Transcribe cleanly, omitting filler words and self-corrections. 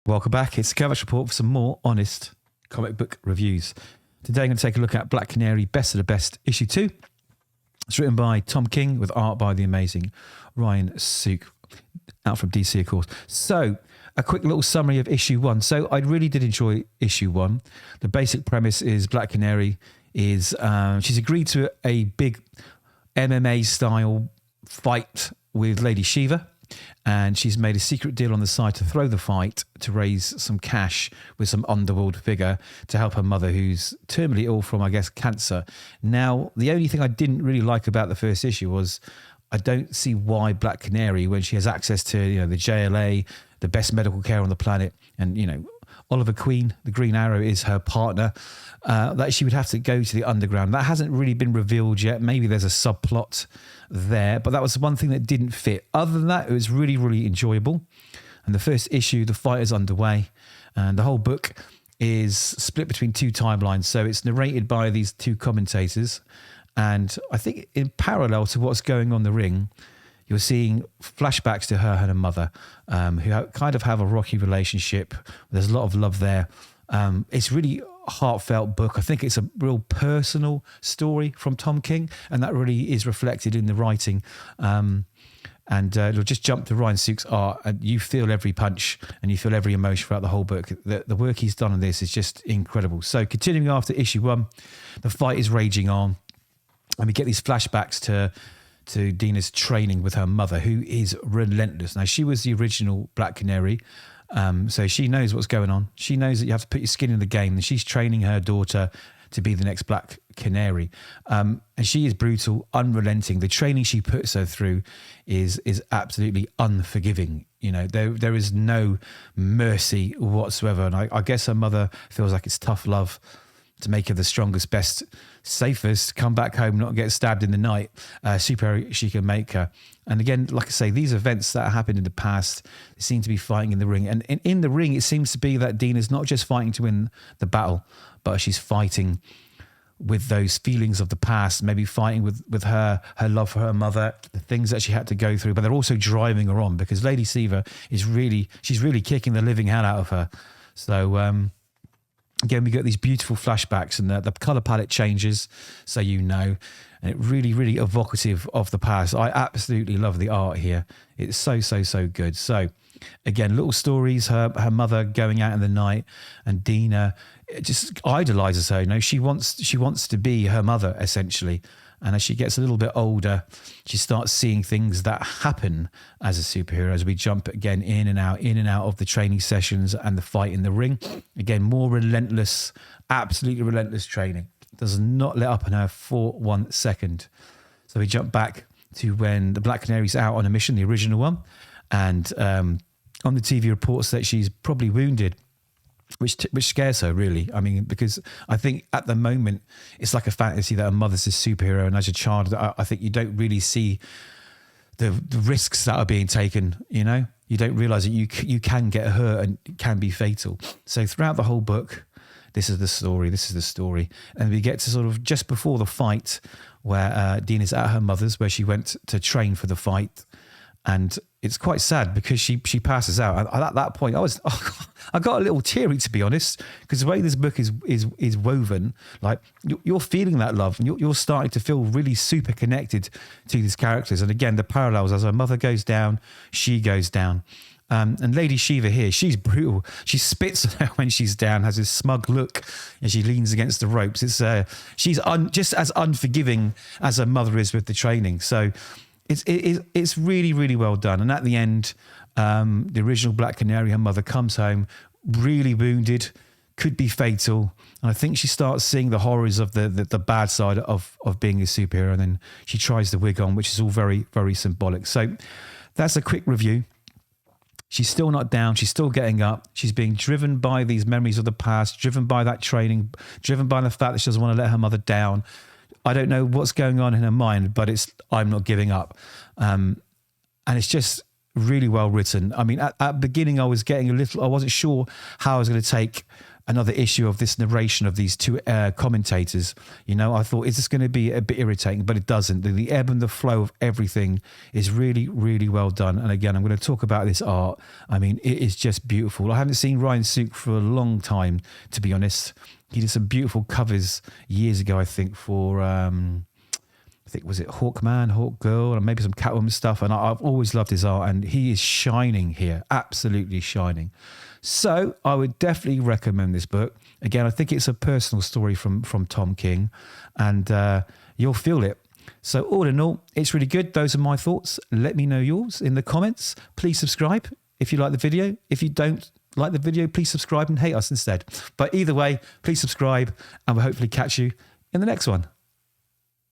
Welcome back. It's the Canvas Report for some more honest comic book reviews. Today I'm going to take a look at Black Canary, Best of the Best, Issue 2. It's written by Tom King with art by the amazing Ryan Sook, out from DC, of course. So, a quick little summary of Issue 1. So, I really did enjoy Issue 1. The basic premise is Black Canary is, she's agreed to a big MMA-style fight with Lady Shiva. And she's made a secret deal on the side to throw the fight to raise some cash with some underworld figure to help her mother, who's terminally ill from, I guess, cancer. Now, the only thing I didn't really like about the first issue was I don't see why Black Canary, when she has access to, the JLA, the best medical care on the planet, and, Oliver Queen, the Green Arrow, is her partner, that she would have to go to the underground. That hasn't really been revealed yet. Maybe there's a subplot there, but that was one thing that didn't fit. Other than that, it was really, really enjoyable. And the first issue, the fight is underway, and the whole book is split between two timelines. So it's narrated by these two commentators, and I think in parallel to what's going on in the ring, you're seeing flashbacks to her and her mother, who kind of have a rocky relationship. There's a lot of love there. It's really a heartfelt book. I think it's a real personal story from Tom King, and that really is reflected in the writing. And it'll just jump to Ryan Sook's art, and you feel every punch and you feel every emotion throughout the whole book. The work he's done on this is just incredible. So continuing after issue 1, the fight is raging on, and we get these flashbacks to Dina's training with her mother, who is relentless. Now, she was the original Black Canary, so she knows what's going on. She knows that you have to put your skin in the game, and she's training her daughter to be the next Black Canary. And she is brutal, unrelenting. The training she puts her through is absolutely unforgiving. There is no mercy whatsoever. And I guess her mother feels like it's tough love to make her the strongest, best, safest, come back home, not get stabbed in the night, superhero she can make her. And again, like I say, these events that happened in the past, they seem to be fighting in the ring. And in the ring, it seems to be that Dina's not just fighting to win the battle, but she's fighting with those feelings of the past, maybe fighting with her love for her mother, the things that she had to go through, but they're also driving her on, because Lady Shiva she's really kicking the living hell out of her. So, again, we get these beautiful flashbacks, and the colour palette changes, so and it really, really evocative of the past. I absolutely love the art here. It's so, so, so good. So, again, little stories, her mother going out in the night, and Dina just idolises her. She wants to be her mother, essentially. And as she gets a little bit older, she starts seeing things that happen as a superhero, as we jump again in and out of the training sessions and the fight in the ring. Again, more relentless, absolutely relentless training. Does not let up on her for 1 second. So we jump back to when the Black Canary's out on a mission, the original one. And on the TV reports that she's probably wounded, which scares her, really. I mean, because I think at the moment it's like a fantasy that a mother's a superhero, and as a child, I think you don't really see the risks that are being taken. You don't realise that you can get hurt and it can be fatal. So throughout the whole book, this is the story, and we get to sort of just before the fight, where Dina's at her mother's, where she went to train for the fight. And it's quite sad because she passes out. And at that point, I got a little teary, to be honest, because the way this book is woven, like you're feeling that love, and you're starting to feel really super connected to these characters. And again, the parallels, as her mother goes down, she goes down. And Lady Shiva here, she's brutal. She spits on her when she's down, has this smug look, and she leans against the ropes. She's just as unforgiving as her mother is with the training. So it's really, really well done. And at the end, the original Black Canary, her mother, comes home really wounded, could be fatal. And I think she starts seeing the horrors of the bad side of being a superhero. And then she tries the wig on, which is all very, very symbolic. So that's a quick review. She's still not down. She's still getting up. She's being driven by these memories of the past, driven by that training, driven by the fact that she doesn't want to let her mother down. I don't know what's going on in her mind, but I'm not giving up. And it's just really well written. I mean, at the beginning, I was getting I wasn't sure how I was going to take another issue of this narration of these two commentators. You know, I thought, is this going to be a bit irritating? But it doesn't. The ebb and the flow of everything is really, really well done. And again, I'm going to talk about this art. I mean, it is just beautiful. I haven't seen Ryan Sook for a long time, to be honest. He did some beautiful covers years ago, I think, for... I think, was it Hawkman, Hawkgirl, and maybe some Catwoman stuff. And I've always loved his art, and he is shining here, absolutely shining. So I would definitely recommend this book. Again, I think it's a personal story from Tom King, and you'll feel it. So all in all, it's really good. Those are my thoughts. Let me know yours in the comments. Please subscribe if you like the video. If you don't like the video, please subscribe and hate us instead. But either way, please subscribe, and we'll hopefully catch you in the next one.